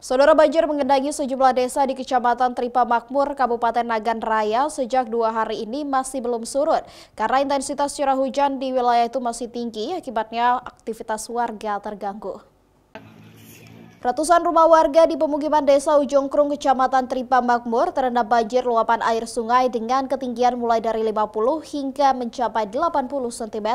Saudara, banjir mengendangi sejumlah desa di Kecamatan Tripa Makmur, Kabupaten Nagan Raya sejak 2 hari ini masih belum surut karena intensitas curah hujan di wilayah itu masih tinggi, akibatnya aktivitas warga terganggu. Ratusan rumah warga di pemukiman desa Ujung Krung, Kecamatan Tripa Makmur terendam banjir luapan air sungai dengan ketinggian mulai dari 50 hingga mencapai 80 cm.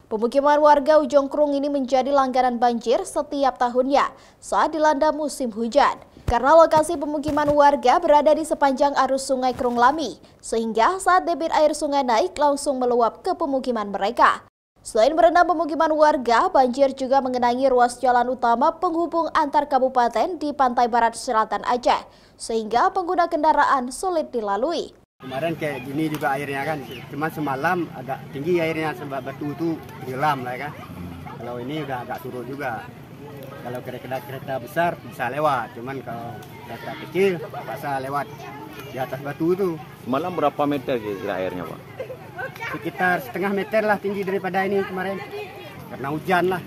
Pemukiman warga Ujung Krung ini menjadi langganan banjir setiap tahunnya saat dilanda musim hujan. Karena lokasi pemukiman warga berada di sepanjang arus sungai Krung Lami, sehingga saat debit air sungai naik langsung meluap ke pemukiman mereka. Selain merendam pemukiman warga, banjir juga mengenangi ruas jalan utama penghubung antar kabupaten di pantai barat selatan Aceh, sehingga pengguna kendaraan sulit dilalui. Kemarin kayak gini juga airnya kan, cuma semalam agak tinggi airnya sebab batu itu tenggelam lah kan. Kalau ini udah agak turun juga. Kalau kereta besar bisa lewat, cuman kalau kereta kecil bisa lewat di atas batu itu. Semalam berapa meter kira airnya, Pak? Sekitar setengah meter lah tinggi daripada ini kemarin. Karena hujan lah.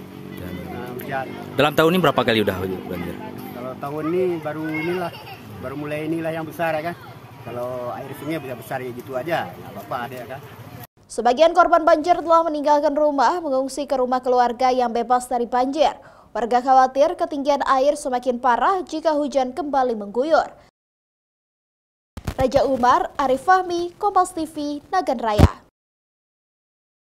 Hujan. Dalam tahun ini berapa kali udah banjir? Kalau tahun ini baru mulai inilah yang besar ya kan. Kalau air sungai bisa besar ya gitu aja, nggak apa-apa ada ya kan. Sebagian korban banjir telah meninggalkan rumah, mengungsi ke rumah keluarga yang bebas dari banjir. Warga khawatir ketinggian air semakin parah jika hujan kembali mengguyur. Raja Umar, Arif Fahmi, Kompas TV, Nagan Raya.